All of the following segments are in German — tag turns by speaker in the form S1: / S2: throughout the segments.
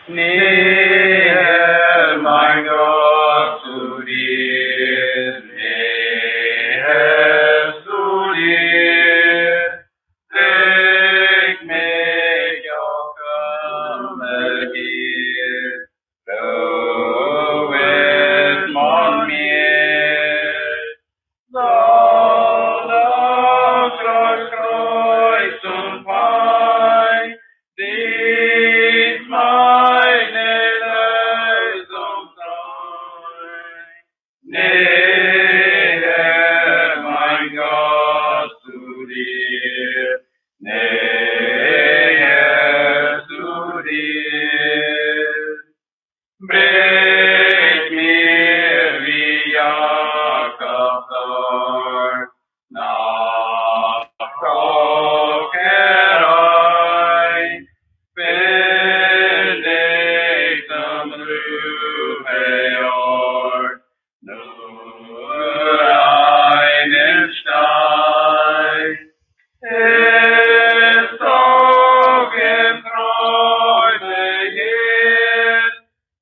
S1: Näher, mein Gott, zu dir, näher zu dir, leg mich auch immer hier, so ist man mir, Lauf, Kreuz und Pein, dies meine Lösung sein. Näher, mein Gott, zu dir, näher zu dir. Brech mir wie Jakobs Arm nach Gott herein, find ich zum Ruheort nur einen Stein. Es zog in Träume hin,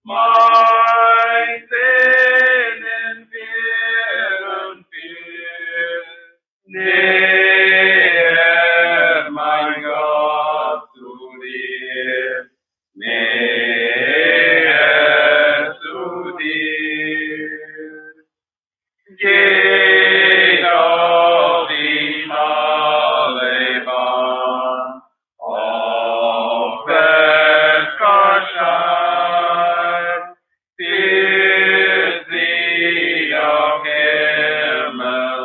S1: mein Sehnen und vier. Näher, mein Gott, zu dir, näher zu dir. Geht auf die schmale Bahn, aufwärts Gott führt sie auf Himmeland,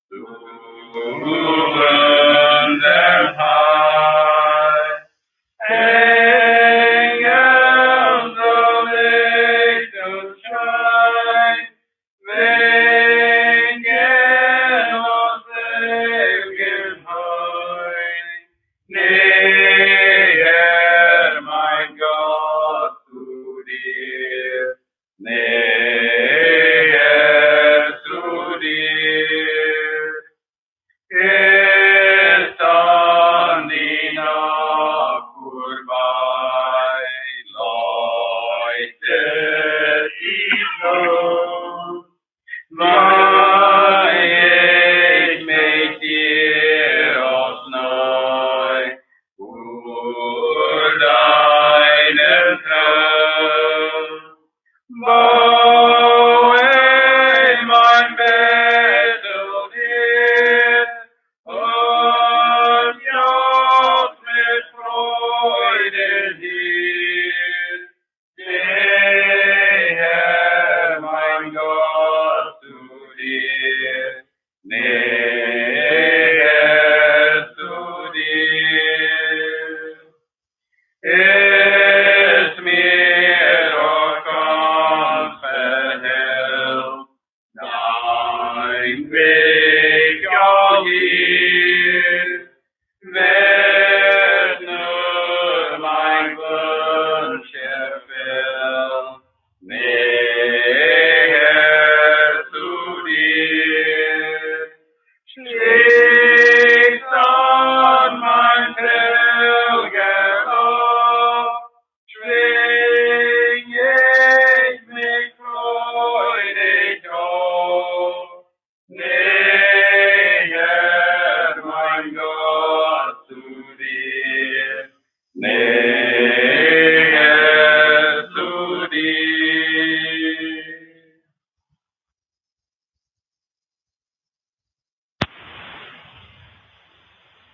S1: zu unserem Heil. Engel so Licht und Schein, wingen uns Segenheim. Näher, mein Gott, zu dir, näher zu dir. Ist an die Nacht vorbei, leuchtet die Sonne, weil ich mich dir aufs Neu vor deinen Thron baue mein Bett und Herd und jauchz mit Freude hier. Näher, mein Gott, zu dir, näher zu dir. Ist mir doch ganz verhellt, dein Weg auch hier, wird nur mein Wunsch erfüllt, näher zu dir. Schließ an mein Pilgerlauf, schwing ich mich freudig auf. Näher, mein Gott, zu dir, näher zu dir.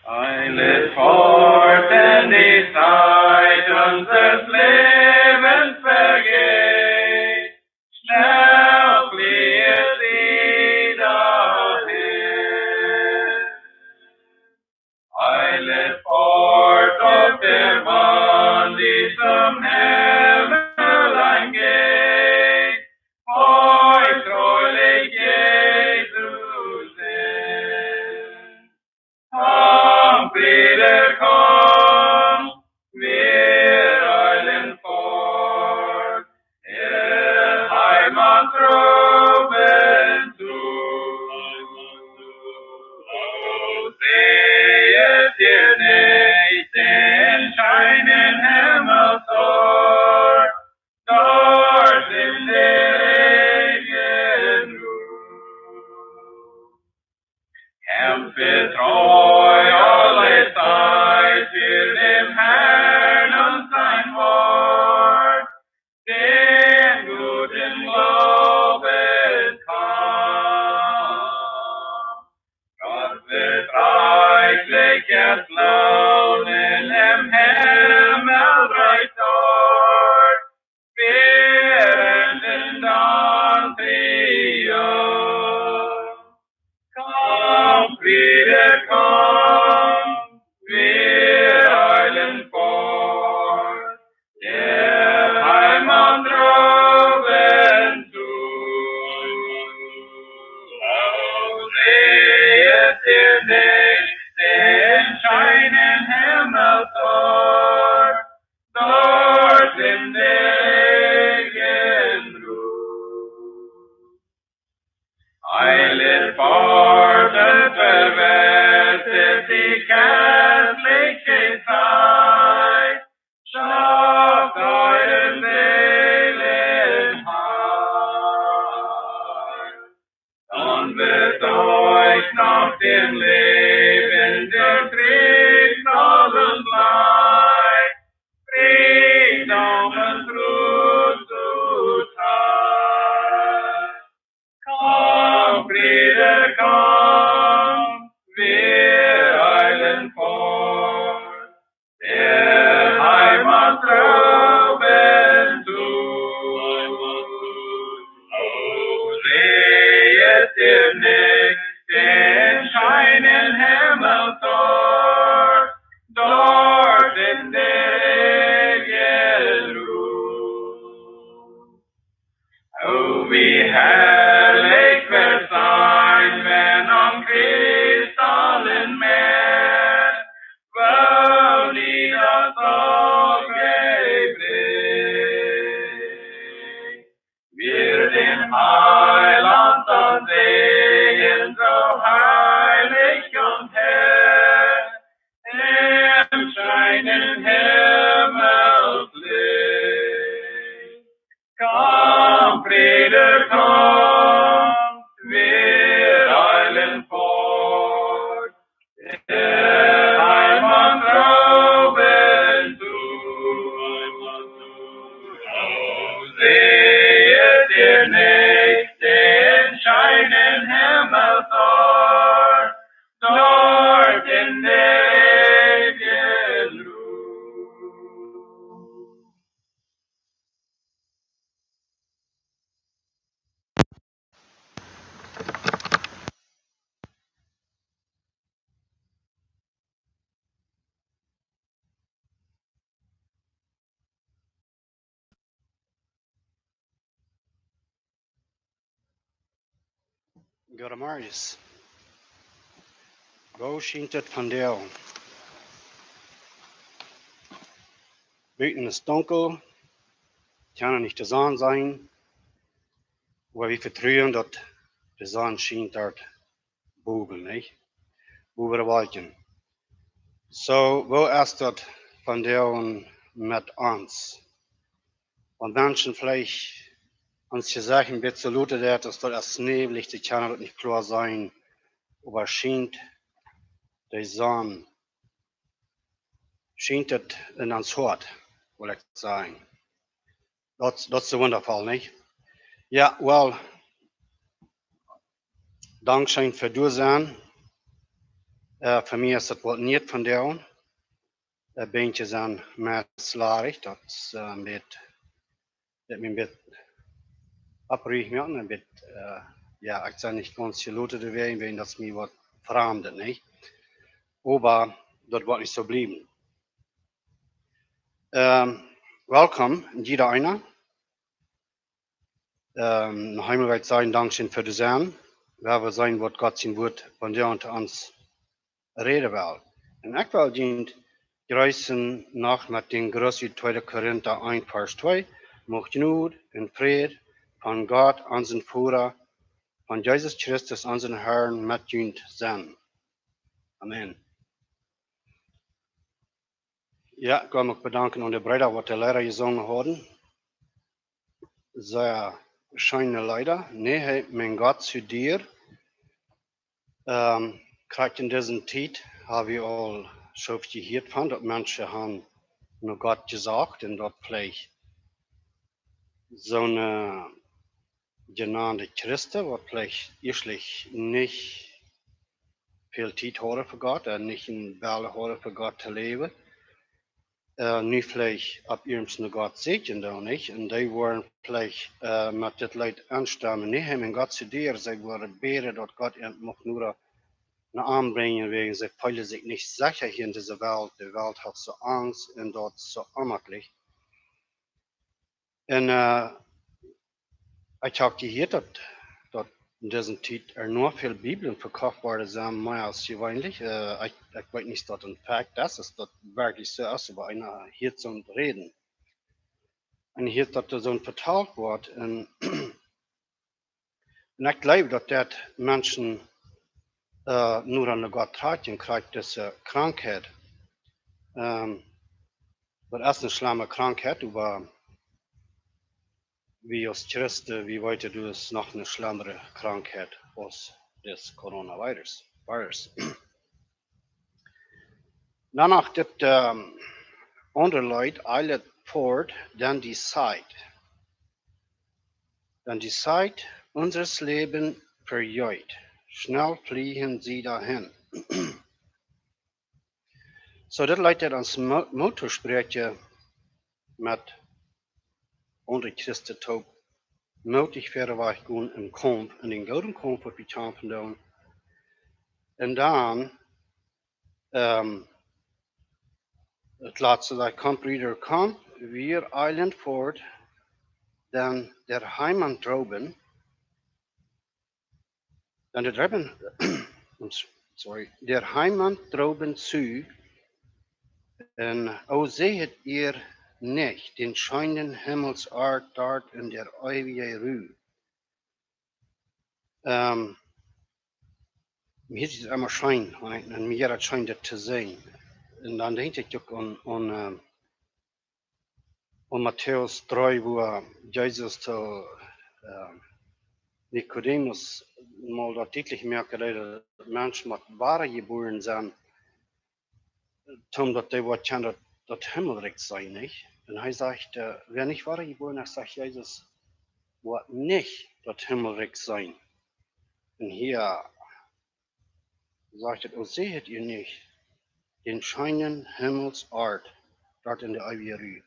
S1: Eilet fort, denn die Zeit unseres Lebens vergeht. Schnell flieht sie dahin. Eilet fort, auf der Bahn, die zum Himmel geht. Heut treulich Jesus hin. Komm, Friede, komm, wir alle Kämpfe treu alle Zeit für den Herrn und sein Wort, den guten Glauben kann. Gott wird reichliches Lohnen im Himmelreich dort, während dann Triumph. Komm, Friede, komm, wir eilen fort, der Heimat droben zu. Oh, sehet ihr nicht den scheinen Himmel dort in der ewigen Ruhe. Eilet fort und verwettet die gärtliche Zeit, schafft euren Seelen heil. Dann wird euch nach dem Leben der Frieden und Leid, Frieden und Ruhe zuteil. Komm, Friede, komm, wir eilen fort, der Heimat droben zu. Oh, sehet ihr nicht den scheinen Himmel dort in der ewigen Ruhe. Oh, wie herrlich wird sein, wenn am kristallen Meer wohl nie das Auge blickt. Wir den Heiland dann sehen, so heilig und hell, im scheinen Himmelslicht. Komm, Friede, komm, wir eilen fort, der Heimat droben zu. Oh, sehet ihr nicht den scheinen Himmel dort in der ewigen Ruhe.
S2: Goedemorgen. Wo schijnt het vandeel? Buiten is donker, het kan niet de zon zijn, maar we vertrouwen dat de zon schijnt dort boven, niet? Boven de wolken. So, wo ist dat vandeel met ons? Want mensen vielleicht uns gesagt, ein bisschen looten, dass dort erst neblig, die kann dort nicht klar sein, aber scheint die Sonne, scheint es in uns Hort, will ich sagen. Das ist so wundervoll, nicht? Ja, well, Dankeschön für du sein. Für mich ist das wohl nicht von dir. Beentje zijn meer slarig, dat is een beetje, dat me een beetje abrichten, een beetje, ja, ik zei niet ganz geloten te werden, dat is mir wat verandert, nicht? Aber dat wordt niet zo blijven. Welkom, jeder einer. Noch einmal weit sagen, Dankeschön für das Sein. Wir sein, was Gott sein Wort von dir unter uns reden will. Und ich will dient grüßen nach mit den Grüßen 2. Korinther 1, Vers 2. Mocht Not und Friede von Gott, unseren Führer, von Jesus Christus, unseren Herrn, mit dient sein. Amen. Ja, ich will mich bedanken an die Brüder, was die Lehrer gesungen haben. Sehr schöne Lieder. Nee, mein Gott zu dir. Gerade in dieser Zeit habe ich all schon gehört von, dass Menschen haben nur Gott gesagt und dort vielleicht so eine genannte Christen, was vielleicht erstlich nicht viel Zeit haben für Gott, nicht in Bälle haben für Gott zu leben. Nu vielleicht ab ihrem Gott segnen da nicht. Und die waren vielleicht mit das Leid anstammen, nicht haben Gott zu dir, sie waren beten, dass Gott noch nur eine aanbrengen wegen sie fühlen sich nicht sicher hier in dieser Welt. Die Welt hat so Angst und dort so unmöglich. Und ich habe gehört, dass in dieser Zeit nur viel Bibeln verkauft worden sind, mehr als gewöhnlich. Ich weiß nicht, dass ein Fakt ist, dass wirklich so ist, aber einer hier zu reden. Und hier dat so vertaald wordt. En ik glaube dat dat mensen nur an Gott tragen krijgt, deze krankheid. Dat is een schlimme krankheid, aber wie als Christen, wie weiter du es noch eine schlimmere Krankheit als das Coronavirus. Danach dit andere Leute eilet fort, dann die Zeit. Dann die Zeit unseres Lebens verjährt. Schnell fliegen sie dahin. So, dat leidt dat ans motorspretje met andere Christen top nodig verder waar gaan een komp en een gouden komp op je kampen doen. En dan het laatste dat komp wieder kommt, wir eilen fort, dan der Heimat droben, dan der droben, der Heimat droben zu, en o sehet ihr nicht den scheinen Himmelsart dort in der ewige Ruhe. Mir ist es immer schein, und mir hat schein das zu sehen. Und dann denke ich auch an Matthäus 3, wo Jesus zu Nikodemus mal dort deutlich merkt, dass Menschen mit Ware geboren sind, dass die was kann das Himmelreich sein, nicht? Und er sagt, wer nicht Ware geboren ist, sagt Jesus, wird nicht das Himmelreich sein. Und hier sagt er, oh, seht ihr nicht den scheinen Himmelsart dort in der ewigen Ruhe.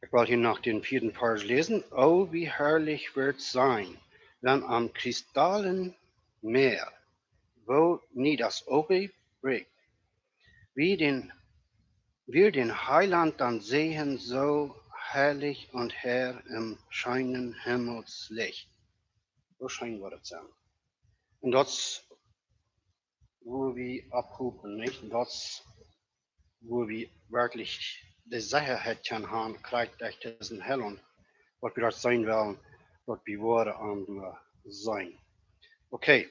S2: Ich wollte hier noch den 4. Vers lesen. Oh, wie herrlich wird sein, wenn am Kristallenmeer, wo nie das Auge bricht, wir den Heiland dann sehen, so herrlich und her im scheinen Himmelslicht. So schein wird es sein. Und das, wo wir abhupen, nicht? Das, wo wir wirklich die Sicherheit kann haben, kriegt durch diesen Hell und was wir dort sein wollen, was wir wollen am sein. Okay,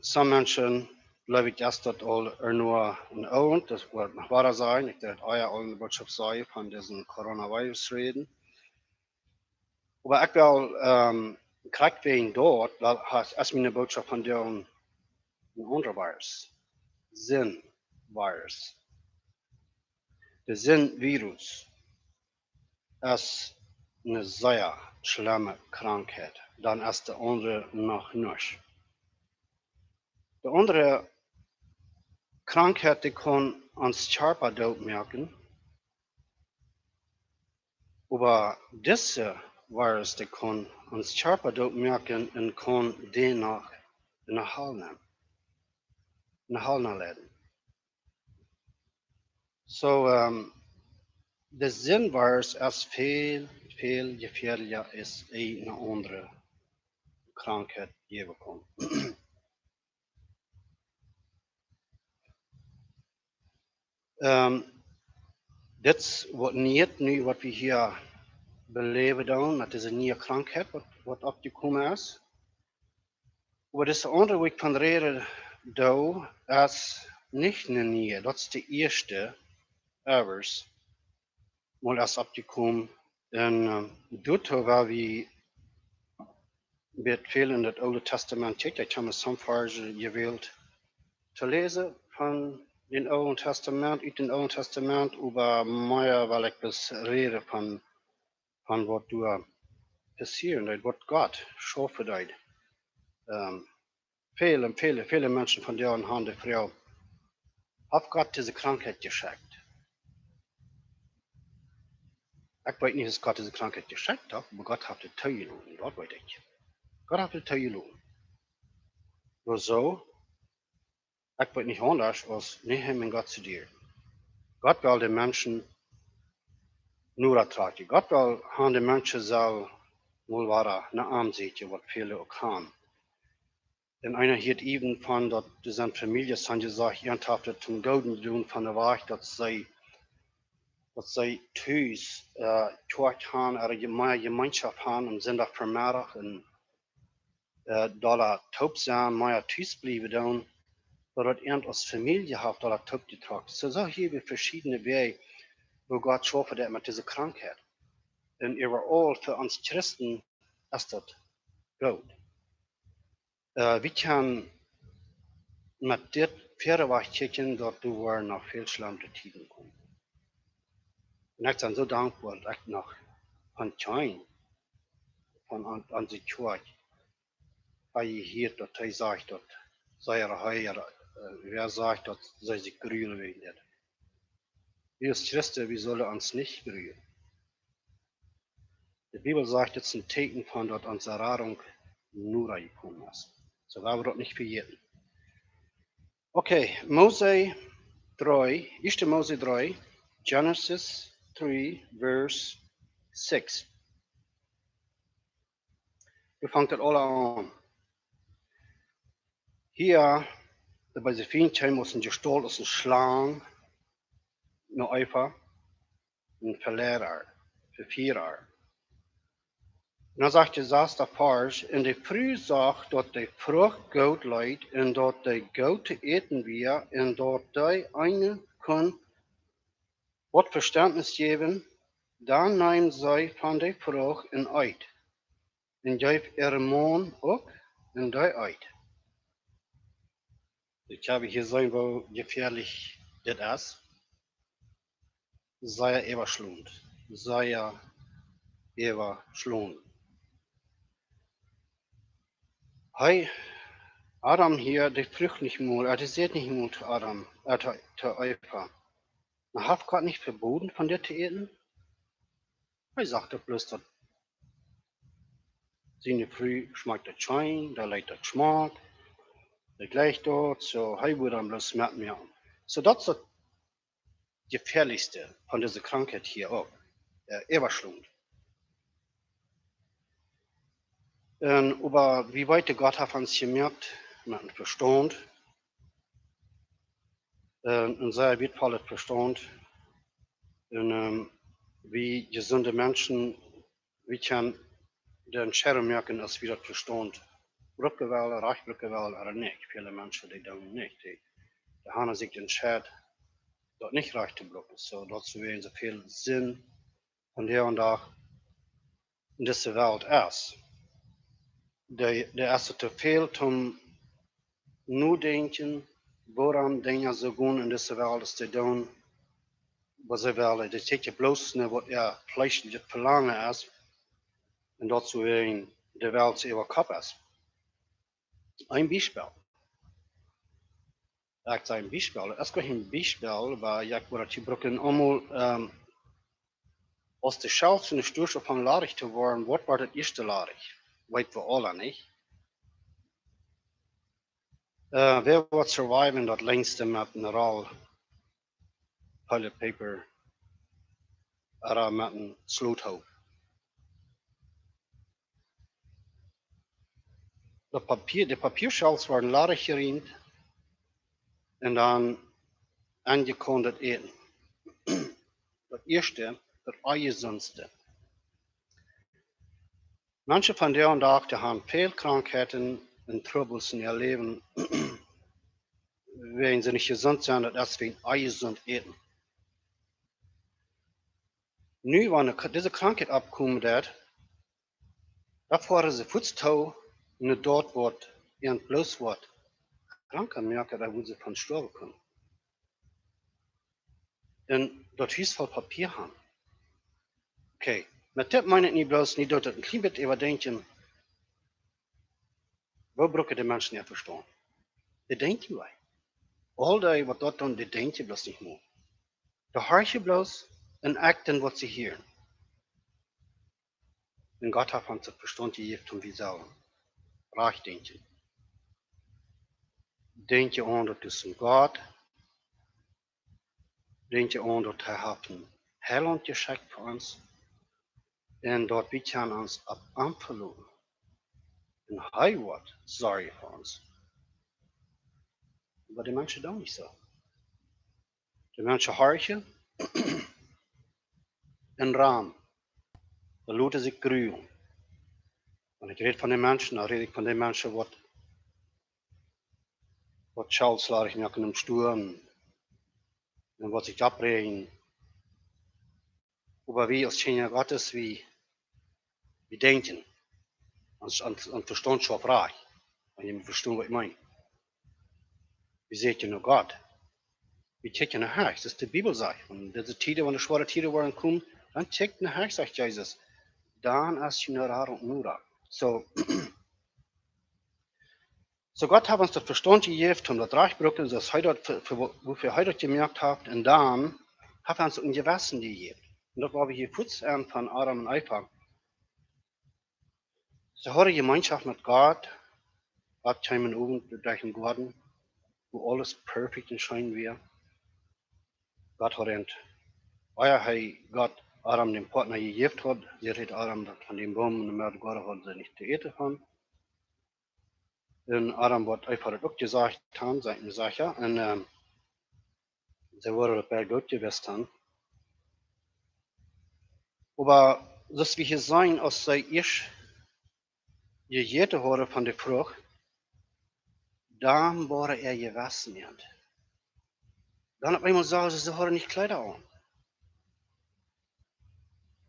S2: some Menschen, glaube ich, dass das all nur ein Augen, das wird noch wahr sein. Ich werde euer all eine Botschaft sagen von diesem Coronavirus reden. Aber ich will, kriegt wegen dort, weil es mir eine Botschaft von dem anderen Virus, Sinn-Virus. Der Sinn-Virus ist eine sehr schlimme Krankheit. Dann ist der andere noch nicht. Die andere Krankheit, die kann uns Körper dort merken. Aber diese Virus, die kann uns Körper dort merken und kann dennoch in der Hall nehmen. In der Hall laden. So, der Sinn-Virus ist viel gefährlicher als eine andere Krankheit geben kann. Das wordt niet nu wat we hier beleven dan, met deze nieuwe krankheid wat opgekomen is. Maar deze andere wat ik van reden doe, is niet een nieuwe. Dat is de eerste ever mal is opgekomen. En doet waar we wird viel in das Alte Testament steht. Ich habe some Verse gewählt zu lesen von dem Alten Testament, aus dem Alten Testament über mehr, weil ich bis rede von was du passieren, das was Gott schaffen hat. Viele Menschen von deren Hand der Frau hat Gott diese Krankheit geschenkt. Ich weiß nicht, dass Gott diese Krankheit geschenkt hat, aber Gott hat es teilgenommen, das weiß ich. Gott hat es teilgenommen. Nur so, ich weiß nicht anders, als nicht mit Gott zu dir. Gott will den Menschen nur ertragen. Gott will haben die Menschen soll wohl war eine Ansicht, was viele auch haben. Denn einer hielt eben von, dass seine Familie sind gesagt, ernsthaft zum Golden tun von der Wahrheit, dass sie Tüß, Tort haben, oder mehr Gemeinschaft haben und sind auch vermehrt und da taub sein, mehr Tüß bleiben dann, dass er als Familie hat, da taub getragen. So hier wir verschiedene Wege, wo Gott schafft hat mit dieser Krankheit. Und überall für uns Christen ist das gut. Wir können mit dit verder weg kijken dat we nog veel schlimmere tijden komen. En ik ben zo dankbaar dat ik nog van Tjijn, van onze kerk, waar je hier dat hij zegt dat zij wer sagt, dat zij zich gerühren werden. Wir als Christen, wir sollen uns nicht gerühren. Die Bibel sagt jetzt ein Teken von, dass unsere Errettung nur gekommen ist. So werden wir das nicht vergessen. Okay, Mose 3, 1. Mose 3, Genesis 3, verse 6. Wir fangen das alle an. Hier, bei der Fiendchen muss ein Gestalt aus einem Schlang, eine Eifer, ein Verlehrer, für 4 Jahre. Und dann sagt Jesus der Pars, in der Früh sagt, dass die Frucht gut leid, und dass die gut eten wir, und dass die eine kann wat Verständnis geben, dann nehmen sie von der Frucht in Eid. Und geef ihre Mond auch in der Eid. Ich habe hier gesehen, wo gefährlich das ist. Sei überschlund. Sei überschlund. Hey, Adam hier, der Frucht nicht mal, der sieht nicht mal zu Adam, zu Eva. Man hat Gott nicht verboten, von der zu eten. Er sagte bloß, dass seine Früh schmeckt das Schein, da leid das Geschmack, der gleicht dort, so, hey, würde dann bloß merken mir an. So, das ist das Gefährlichste von dieser Krankheit hier auch, Überschlund. Aber wie weit Gott hat uns gemerkt, mit dem Verstand, und sehr wertvolles Verstand, und wie gesunde Menschen, wie kann den Entscheidung merken, dass wir das Verstand rückgewählt, recht rückgewählt oder nicht. Viele Menschen, die tun nicht. Die haben sich entscheidet, dort nicht recht zu blocken. So, dazu wären so viel Sinn von der und da in dieser Welt ist. Der ist zu viel zum nur denken, woran Dinge so gut in dieser Welt ist, die tun, was sie wollen. Die take bloß nicht, was ihr fleischliches Verlangen ist, und dazu in der Welt über Kopf ist. Ein Beispiel. Ich sage ein Beispiel. Es gibt ein Beispiel, weil ich wollte gebruiken, einmal aus der Schau zu einer Stufe von Larig zu werden, was war das erste Larig? Weiß wir alle nicht. Wer wird surviven das längste mit einer Roll Toilet Paper oder mit einem Sluthoop? Die Papierschals waren larig gerind und dann angekondet eten. Das erste, das Eingesundste. Manche von deren Dachten haben viel Krankheiten und Troubles in ihr Leben, wenn sie nicht gesund sind, das ist wegen eingesund eten. Nu, wenn diese Krankheit abkommt, da fahren sie Fußtau En dort wordt een plus wat kranker merken, daar wo ze van sterven kunnen. En dat huis vol papier haben. Okay, met dit meine ich nicht bloß nicht, dass ein klein bisschen überdenken, wo brauchen die Menschen nicht verstehen. Die denken wij. All die, wat dat doen, die denken bloß nicht mehr. Da hör je bloß und acten, was sie hören. Und Gott hat uns das Verstand gegeben, um wie selber. Reich denken. Denk je aan dat is een God. Denk je aan dat hij heeft een heiland geschenkt voor ons. En dat we kunnen ons op aanverloren. En hij wordt zorgen voor ons. Maar die mensen doen niet zo. Die mensen hartje en raam. Dan laten zich groeien. En ik red van die mensen, dan red ik van die mensen wat schalslarig maken om sturen. En wat zich abregen. Aber wie als Kinder Gottes, wie denken. An Verstand schon frei. Wenn ihr verstehen, was ich meine. Wie seht ihr nur Gott? Wie checkt ihr nach Herz? Das ist die Bibel sagt. Und diese Tide, wenn die schwere Tide waren kommen, dann checkt nach Herz, sagt Jesus. Dann ist ihr nur und nur. So, so Gott hat uns das Verstand gegeben, um das Reich brücken, das heute, wofür ihr heute gemerkt habt, und dann hat er uns ein Gewissen gegeben. Und das war wie hier kurz von Adam und Eva. So hat eine Gemeinschaft mit Gott, abkommen oben durch den Garten, wo alles perfekt und schön wäre. Gott hat ihn, weil er Gott Adam den Partner gegeben hat, sie hat Adam von dem Baum und der Gott hat sie nicht zu eten von. Und Adam wird einfach das auch gesagt haben, seine Sache, und sie wurde dabei gut gewesen haben. Aber das wie hier sein, als sei ich gegeten habe von der Frucht, dann war er gewesen. Dann auf einmal sagen sie haben nicht Kleider an.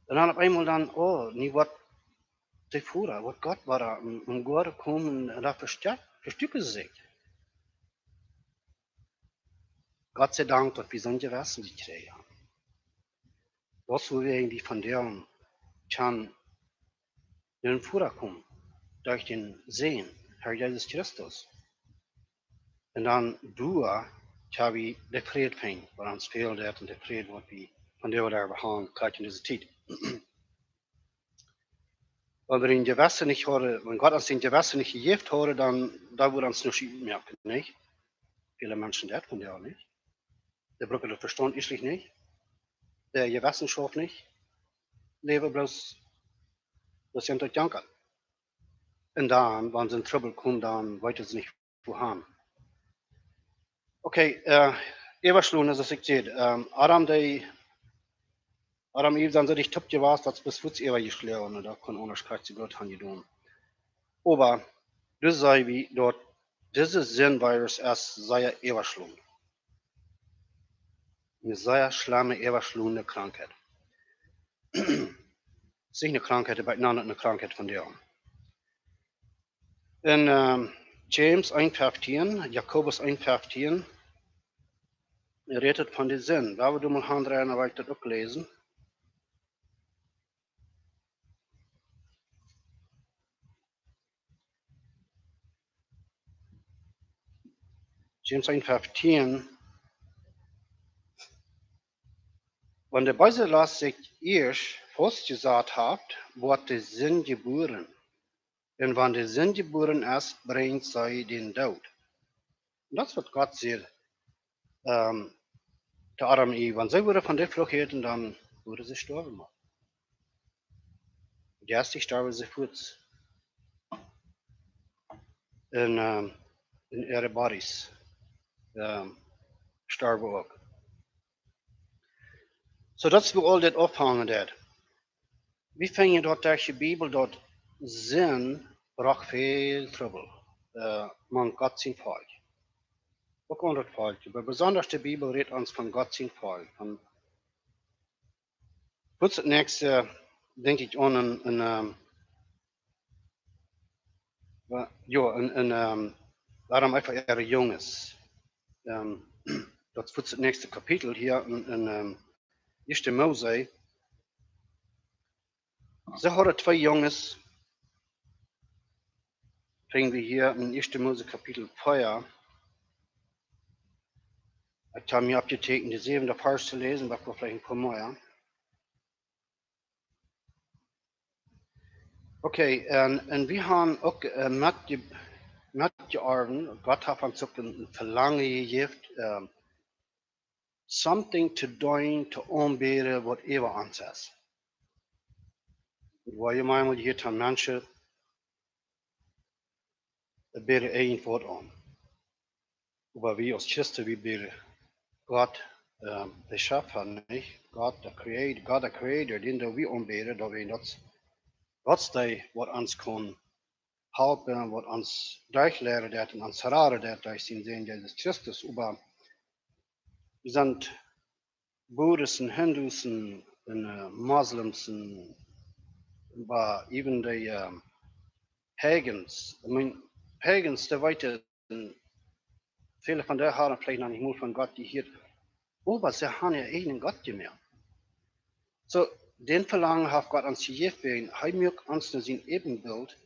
S2: Dann auf einmal dann, oh, nie was die Führer, was Gott war da, und Gott kommen und da verstücken sie sich. Gott sei Dank, dass wir so ein Gewissen gekriegt haben. Das, wo wir irgendwie von der kann den Führer kommen, durch den Sehen, Herr Jesus Christus. Und dann durch, kann wir den Frieden finden, was uns fehlt, und der Frieden, was wir von der wir haben, gleich in dieser Zeit. Wenn wir den Gewissen nicht haben, wenn Gott uns den Gewissen nicht gegeben hat, dann da würde uns nicht merken, nicht? Viele Menschen das von der auch nicht. Der braucht das Verstand ist nicht. Der Gewissen schafft nicht. Leben bloß, das sind Danke. Und dann, wenn sie in Trouble kommen, dann weiter sie nicht wohin. Okay, Eberschlun, also ich sehe, Adam Eve, dann so dich tippt was, das bis Futz Eber geschlagen, und da kann Unterschied zu Gott haben getan. Aber, das sei wie dort, dieses Sinnvirus erst sei Eberschlun. Eine sehr schlimme, Eberschlunde Krankheit. Es ist nicht eine Krankheit, aber eine Krankheit von der. In James 1,15, Jakobus 1,15, er redet von den Sinn. Da wir du mal handrein, aber ich das auch lesen. James 1,15. Wenn der Beiselas sich erst festgesagt habt, wird der Sinn geboren. Und wenn der Sinn geboren ist, bringt sie den Tod. Und das wird Gott sehen. Der Adam und Eve, wenn sie würde von der Frucht hätten, dann würde sie sterben. Die erste sterben sie kurz. In ihre Bodies. Sterben auch. So dat is hoe al dit afhangen dat. We vinden dat durch die Bibel dat Sinn braucht viel Trouble. Man Gott sein Volk. Wo kommt das Volk? Aber besonders die Bibel redet uns von Gott sein Volk. Und kurz das nächste denke ich an Ja, daarom einfach ihre Junges. Dat wordt het nächste Kapitel hier in 1. Mose. Ze hadden twee jongens, bringen wir hier in 1. Mose Kapitel 4. Ich habe mir abgetekend, die 7. Vers zu lesen, was wir vielleicht ein paar Mal. Okay, en wir haben auch met gearven, Gott hat uns ook een verlangen gegeven, something to doen, te aanbieden, whatever ons is. Waar je mij moet hier aan mensen, bieden één woord aan. Aber wir als Christen, wir bieden Gott, der Schöpfer, nicht? Gott, der Creator, den wir aanbieden, dat wir Gott der, was uns kann helpen, was uns durchleren dat und uns raden dat durch den Sinn Jesus Christus. Aber wir sind Buddhisten, Hindusen, Moslems, aber even die Pagans. I mean, Pagans, die weten, viele von der haben vielleicht noch nicht mal von Gott gehört, aber sie haben ja einen Gott mehr. So, den Verlangen hat Gott uns gegeben, er möchte uns in sein Ebenbild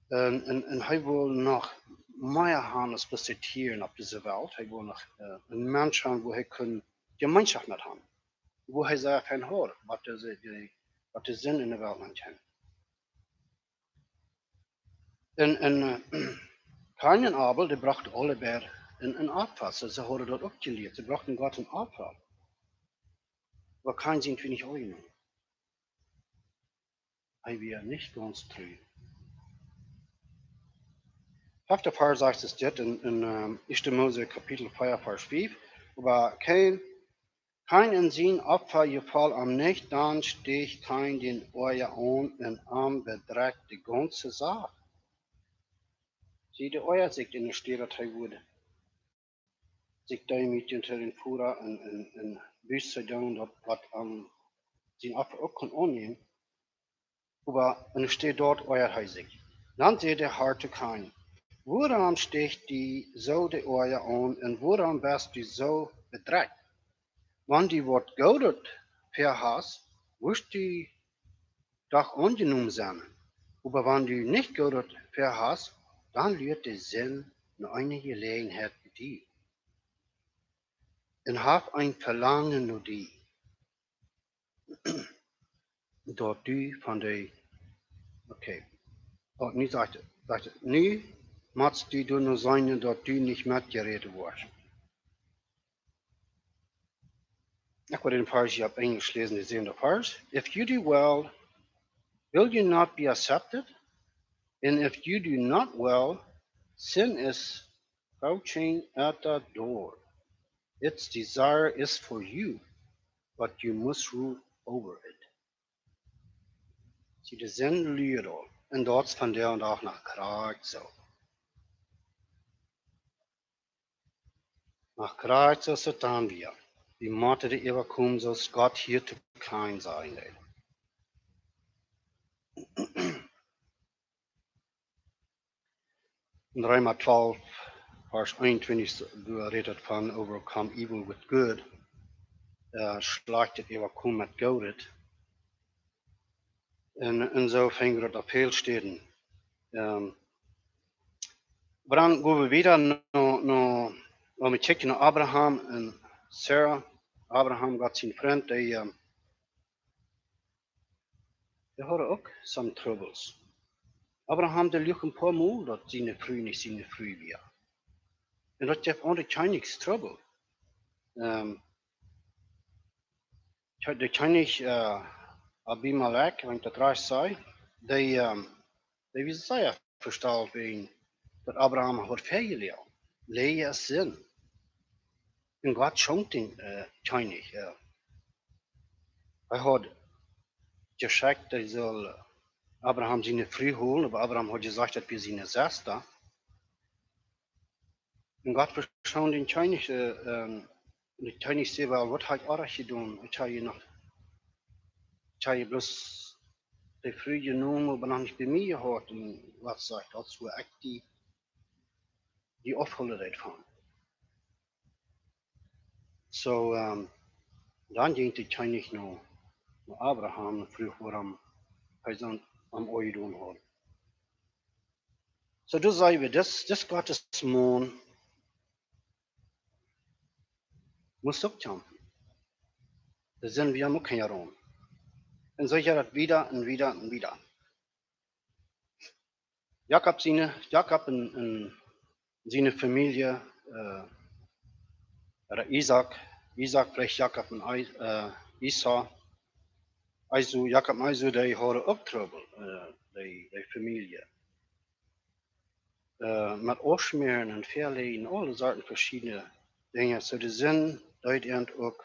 S2: und er will noch mehr haben als bloß die Tiere auf dieser Welt. Er will noch einen Mensch haben, wo er Gemeinschaft mit haben. Wo er sagt, was der Sinn in der Welt hat. En Kain en Abel, die brachten allebei een Opfer. Ze hadden dat ook geleerd. Ze brachten Gott een Opfer. Aber Kain sind wir nicht einig. Hij weer nicht ganz treu. 5. Vers sagt es dit in 1. Mose Kapitel 4, Vers 5. Aber Kain en zijn Opfer gefall am nicht, dann stich Kain den Euer an und am bedreigt die ganze Sache. Zie, de Euer zegt in de stad dat hij wordt zich daarmee unter den Führer en wist zu doen dat wat aan zijn Opfer ook kan aannemen. Aber en steht dort euer Heisig. Dann seht der harte Kain. Woran sticht die so de Euer an und woran bist du so bedreigt? Wann die Wort Godet verhast, wirst du doch angenommen sein. Aber wenn du nicht Godet verhast, dann lehrt der Sinn nur eine Gelegenheit für dich. Und hab ein Verlangen nur die, dort du von der, okay, nu sagt er, nu machst du nur sein, dort du nicht mitgeredet wirst. Ich werde den Vers hier auf Englisch lesen, die 7. Vers. If you do well, will you not be accepted? And if you do not well, sin is crouching at the door. Its desire is for you, but you must rule over it. Zie, de zin luidt al. En dat is vandaag naar kracht zo. Nach kracht zo staan wir. Die moeten de eeuwig komen zoals God hier te klein zijn. In Römer 12, Vers 21, du redet van overcome evil with good. Schleicht het eeuwig komen met godet. En zo vingen we dat op heel steden. Maar dan gaan we weer naar we kijken naar Abraham en Sarah. Abraham had zijn vriend, die hadden ook some troubles. Abraham, die liep een paar maal dat zijn vrouw niet zijn vrouw weer. En dat heeft onder niks trouble. De Chinese Abimelech, wenn ich das recht sage, die wie sehr verstanden werden, dass Abraham hat fehlgelegt. Lehe ist Sinn. Und Gott schenkt den Chinese. Er hat gesagt, er soll Abraham seine Frau holen, aber Abraham hat gesagt, dass wir seine Schwester. Und Gott verschont den Chinese, die Chinese sagt, was hat er getan? Ich habe bloß die frühe Nomen, aber noch nicht bei mir gehört, und was sagt das, wo echt die Aufholung von. So, dann ging die wahrscheinlich noch Abraham, früh woran er dann am Eidon hat. So, du sagst wir, das Gottes Mond muss auch kämpfen. Da sind wir noch kein Jahr. Und so ja das wieder und wieder und wieder. Jakob und seine Familie, oder Isaac vielleicht Jakob und Esau, also Jakob und Esau, die haben auch Trouble, die Familie. Mit Aufschmieren und Verlegen, alle Sorten verschiedene Dinge. So die sind dort auch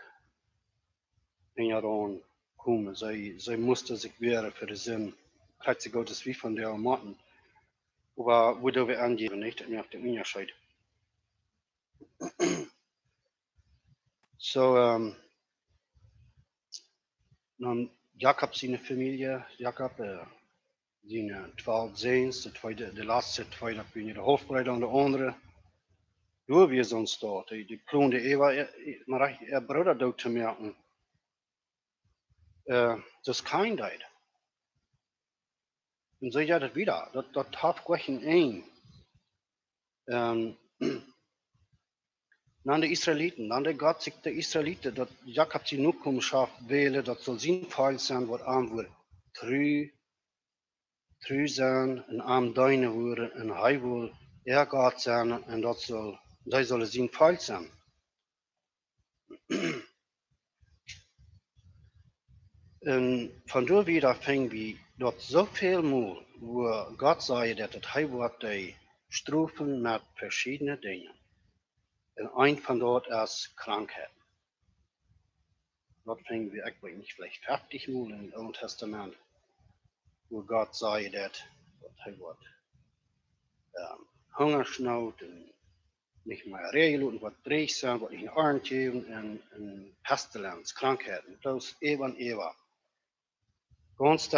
S2: in Jahren kommen. Sie musste sich wehren für den Sinn, Kreuz Gottes wie von der Morten. Aber wo wir angeben, nicht? Und auf dem Unterschied. So, dann Jakob seine Familie, Jakob, seine 12 Sehens, de laatste twee, dat ben je de hoofdbreider en de andere. Door wie sonst dort, die klonde Eva, maar Bruder dood te merken. Das Kindheit. Und so ja das wieder, das hat Gleichen ein. Dann die Israeliten, dann der Gott sich der Israeliten, dat Jakob sie nur kommen schafft wählen, das soll sein Fall sein, was arm wird. Treu sein, und arm deine wurde, und hij will Gott sein, und das soll sein Fall sein. Und von da wieder fing wir dort so viel Mal, wo Gott sagt, dass er wird die Strophen mit verschiedenen Dingen. Und ein von dort ist Krankheit. Dort fingen wir eigentlich vielleicht 50 Mal im Alten Testament, wo Gott sagt, dass er wird Hungersnot und nicht mehr regeln und wird dreig sein, wird nicht in Arm geben und Pestilenz, Krankheiten. Das Ewa und Ewa. Ganz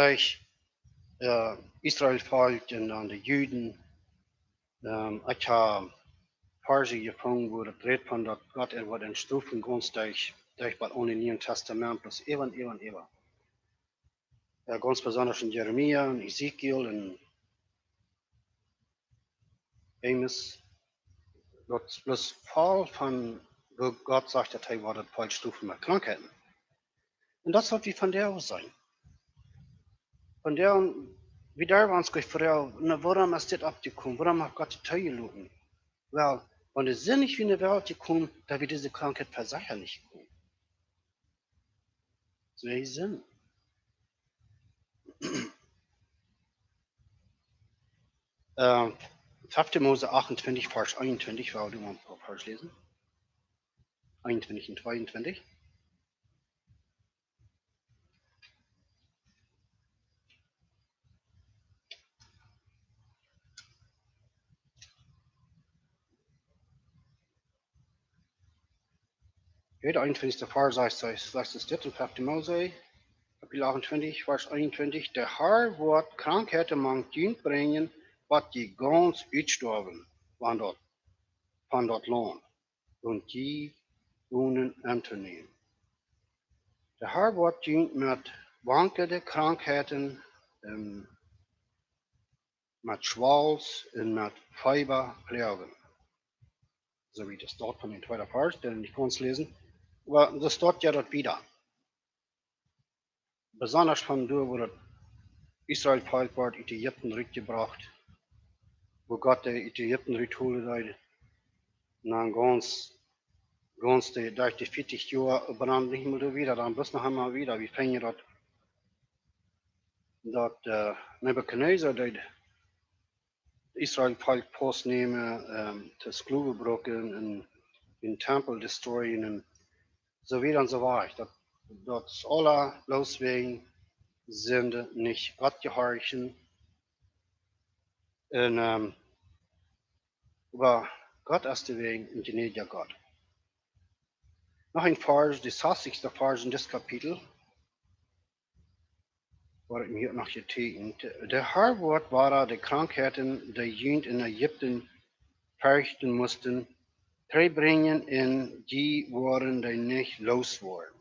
S2: Israel folgt und dann die Juden. Ich habe Parsi gefunden, wo das redet von, dass Gott wird in Stufen ganz durch was ohne Neuen Testament, plus Ewa und Ewa und Ewa. Ganz besonders in Jeremia und Ezekiel und Amos. Das bloß Fall von, wo Gott sagt, dass er war das Fallstufen mit Krankheiten. Und das sollte wie von der aus sein. Von der, wie da waren es gleich vorher, warum ist das abgekommen? Warum hat Gott die Teile gelogen? Weil, wenn es Sinn nicht wie eine Welt gekommen, da wird diese Krankheit per Sache nicht kommen. So wie Sinn. 5. Mose 28, Vers 21, weil du mal ein paar Vers lesen. 21 und 22. Ja, der 21. Vers sagt es dit in 5. Mose, Kapitel 28, Vers 21. Der Herr wird Krankheiten mang dient bringen, was die ganz uitstorben van dort Land, und die wohnen anzunehmen. Der Herr wird dient mit wankende Krankheiten, mit Schwals und mit Fieberplagen. So wie das dort von den zweiten Vers, den ich ganz lesen. Aber das dort ja dort wieder. Besonders von da, wo das Israel Volk wird, Ägypten rückgebracht, wo Gott der Ägypten holen hat, und dann ganz durch die 40 Jahre, aber dann nicht mehr wieder, dann bloß noch einmal wieder, wie fängt das Nebuchadnezzar, der Israel Volk postnehmen, das Glaube brocken und den Tempel destroyen und so wieder und so weiter. Das alle bloß wegen Sünde nicht Gott gehorchen. Und, aber Gott ist der Weg und gnädiger Gott. Noch ein Vers, der 60. Vers in das Kapitel, waar ik me hier nog getekend. De Haarwoord waren de krankheden die jüngst in Ägypten verrichten mussten, terugbrengen en die worden die niet los worden.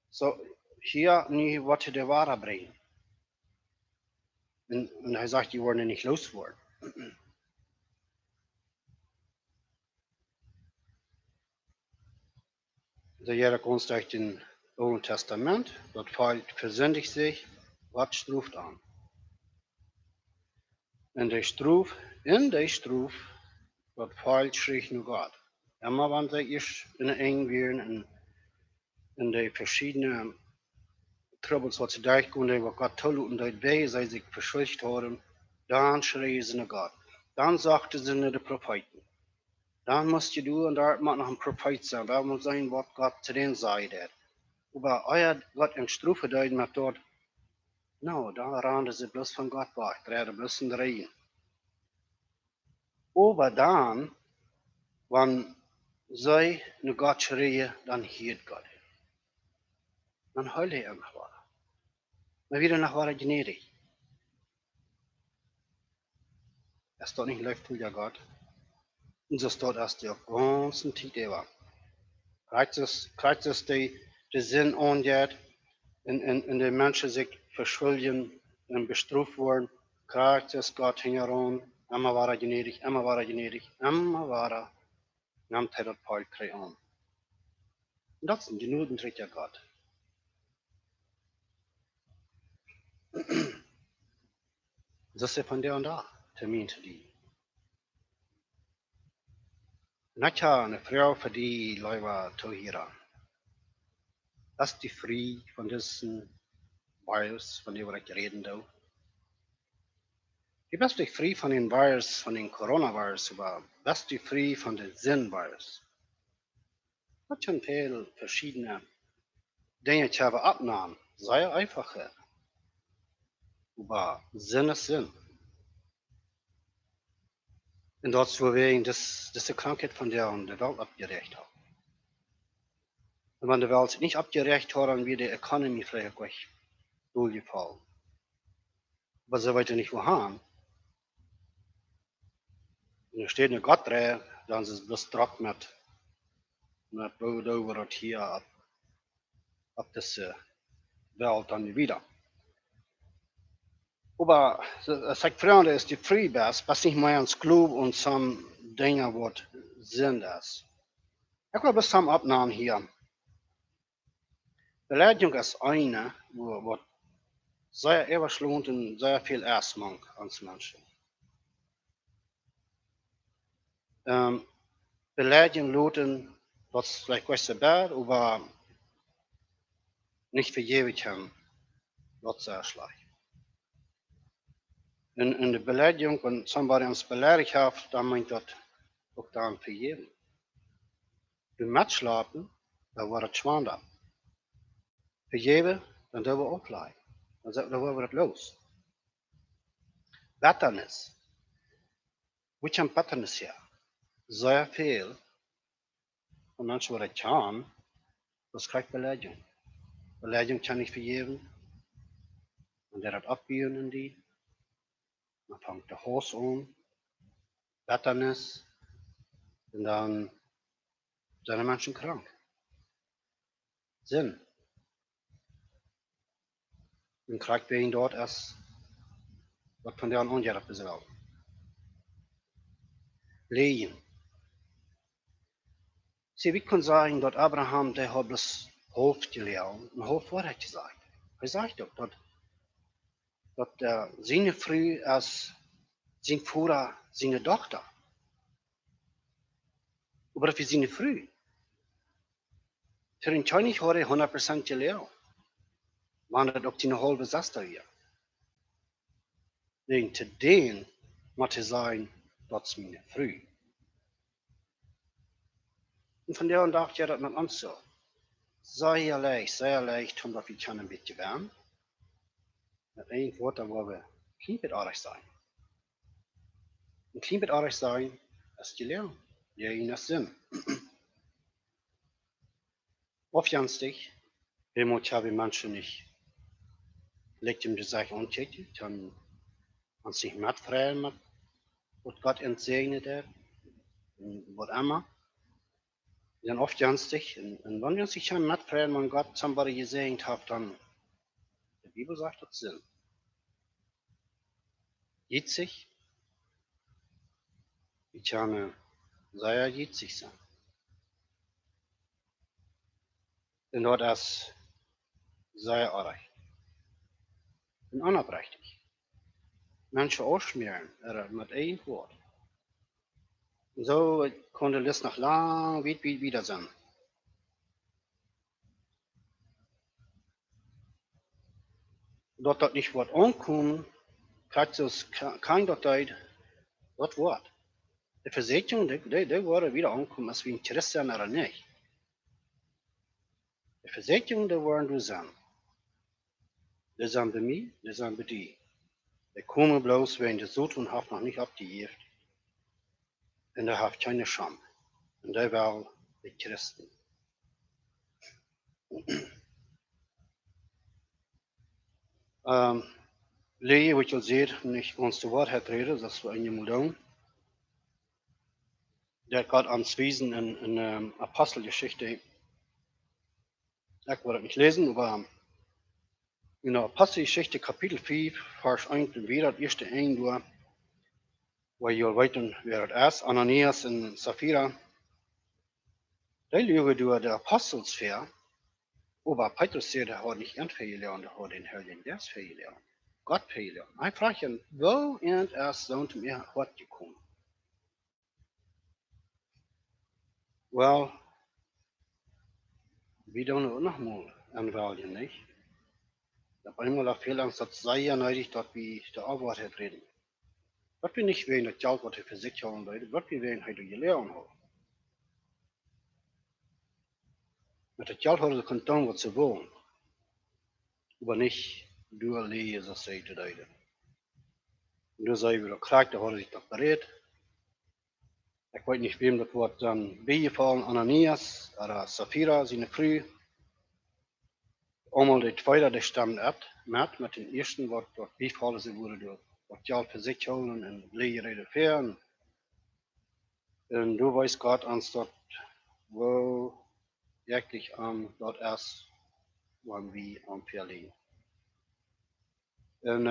S2: So, hier nu wat de Ware brengen. En hij zegt, die worden niet los worden. De Diakon zegt in het Oude Testament, dat volk verzündigt zich, wat stroeft aan. En die stroef, dat volk schreeuwt naar God. Immer wenn sie erst in de eng wären in de verschiedene Troubles, wat ze durchkomen, wat God toelaten, dat wij zij zich verschuldigd hadden, dan schreien ze naar God. Dan sagten ze naar de profeten. Dan moest je doen, en daar moet nog een profeet zijn. Dat moet zijn wat God zu denen zei. Aber euer Gott in Strufe deuten met dort, nou, dan randen ze bloß van God weg, draaien bloß in de regen. Aber dan, wanneer zij naar God schreien, dan hielt God. Dan huilt hij nach waar. Maar wieder nach waar gnädig. Es dort nicht läuft, ja Gott. Und so dort erst die ganzen Zeit über. Krijgt es die Sinn angeht, in die Menschen sich verschuldigen und bestraft worden, krijgt es Gott hingeran, immer war gnädig, immer war gnädig, immer war nimmt er das Volk an. Und das sind die Noten, trägt ja Gott. Das ist von der und da, Termin zu die. Und eine Frau für die Leute zu hier. Das ist die frei von diesem Virus, von dem ich reden darf. Die bist dich frei von dem Virus, von dem Coronavirus, aber bist du frei von dem Sinnvirus. Das sind viele verschiedene Dinge, die wir abnehmen. Sei einfacher. Aber Sinn ist Sinn. Und dort, wo wir diese Krankheit von der Welt abgerecht haben. Und wenn die Welt nicht abgerecht hat, dann wird die Economy vielleicht gleich durchgefallen. Aber so weit nicht wohin. Und da steht eine Gott drin, dann ist es bloß drauf mit Blut over das hier ab diese Welt dann wieder. Aber sagt Freunde, ist die frei best, was nicht mehr ans Club und some Dinge, was sind das. Ich will bis zum Abnahmen hier. Beleidigung ist eine, wo sehr überschlagend und sehr viel Erstmang ans Menschen. Beleidigung looten, das vielleicht was bad, aber nicht für ewig haben, das sehr schlecht. In der Beleidigung, wenn somebody uns beleidigt hat, dann meint das auch dann für jeden. Du Matschlapen, da war das schwander. Für jeden, dann dürfen wir aufleihen. Dann sagt er, wo wird das los? Bitternis. Wo kommt Bitternis her? Sehr viel von Menschen, die das kann, das kriegt Beleidigung. Beleidigung kann ich für jeden. Und der hat abgehen in die. Dann fängt der Haus an. Bitternis. Und dann sind die Menschen krank. Sinn. Dann kriegt wir ihn dort erst, was von der an angeht, bis er Lehen. Sie, wie kann sagen, dass Abraham, der hat das Hof gelehrt. Und Hof war hat gesagt. Er sagt doch, dass seine Frau als sein Vater, seine Tochter. Aber für seine Frau. Für den Chinese hat er 100% gelehrt. Man hat auch eine halbe Sester hier. Wegen zu denen muss er sagen, das ist meine Frau. Und von der an dachte ich, das mit uns so. Sei leicht, um dass wir ein bisschen werden. Mit einem Wort, da wollen wir klein bisschen artig sein. Und klein bisschen artig sein, ist gelernt. Ja, in das Sinn. Aufjanstig, wir haben Menschen nicht legt ihm die Sache unkriegt, dann an sich mitfreien, was Gott entsegnet hat, und was immer. Dann oft ganz dich, und wenn wir sich mitfreien, wenn Gott somebody gesegnet hat, dann, die Bibel sagt das Sinn. Jitzig, ich kann sehr jitzig sein. Und dort ist sehr arg. Und unabrechtig. Menschen ausschmieren, mit einem Wort. Und so konnte das noch lang wieder sein. Dort dat nicht wat ankommt, kriegt es kein Datei das Wort. Die Versicherung, die wurde wieder ankommen, als wie ein Christian oder nicht. Die Versicherung, die waren du sein. Die sind bei mir, die sind bei dir. Die kommen bloß, wenn die so tun, hat noch nicht abgegeben. Und der hat keine Scham. Und der war die Christen. Leje, wat je ziet, nicht ons de waarheid reden, dat is wat je moet doen. Der gaat aanswijzen in Apostelgeschichte. Ich werde nicht lesen, aber in der Apostelgeschichte Kapitel 5, Vers 1 und wieder, das erste ein durch, wo ihr weiter, wer das ist, Ananias und Sapphira, die lügen durch die Apostelsphäre, aber Petrus sagt, er hat nicht gelernt, er hat den Heiligen Geist gelernt. Gott gelernt. Ich frage ihn, wo und erst so zu mir hat gekommen? Well, wir tun auch noch mal anwählen, nicht? Auf einmal auf viel Angst, das sei ja nötig, dass wir die Arbeit reden. Was wir nicht wollen, das Geld, was wir für sich haben, Leute, was wir wollen, heute gelernt haben. Mit dem Geld haben sie tun, was sie wollen. Aber nicht durchlesen, das sagt die Leute. Und da sei wieder krank, da hat er sich doch berät. Ich weiß nicht, wem das Wort dann beigefallen, Ananias oder Sapphira, seine Früh. Einmal die zweite, der stammt ab, mit dem ersten, was dort beigefallen sie wurde, durch das Geld für sich holen und Lehre fern. Und du weißt Gott ans dort, wo wirklich dort erst, wann wir am Verlegen. Und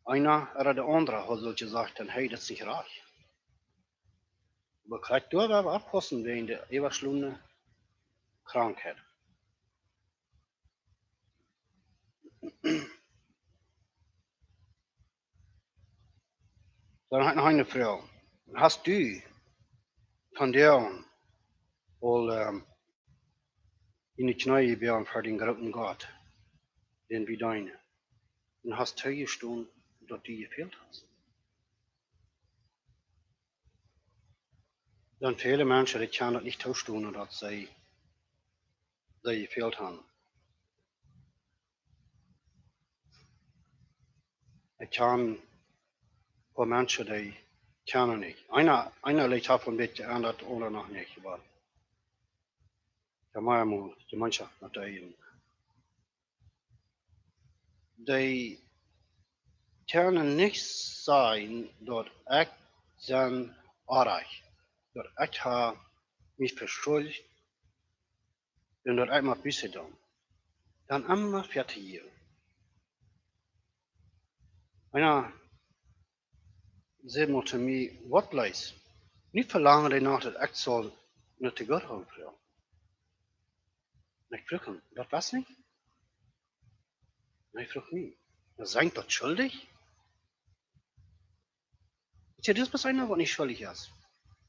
S2: einer oder der andere hat so gesagt, hey, das ist nicht reich. Aber kriegt du aber abpassen wegen der überschlungene Krankheit. Dann hat noch eine Frau. Hast du von der wohl in die Knie gebären für den großen Gott, den wie deine? Und hast du gestanden, dass die gefehlt hast? Dann viele Menschen, die können das nicht tun, dass sie gefehlt haben. Ich kann paar Menschen, die kennen nicht. Einer legt auf ein bisschen an, das andere noch nicht. Aber da muss man die Mannschaft natürlich. Die können nicht sein, dass ich sein Arreich, dass ich mich verschuldigt und dass ich mal Büsse tun. Dann immer fertig hier. Einer sagt mir zu mir, was leist? Nicht verlangen danach, dass ich soll nicht zu Gott haben. Und ich frage ihn, das was nicht? Und ich frage mich, seid ihr schuldig? Ich sage, das ist einer, was nicht schuldig ist.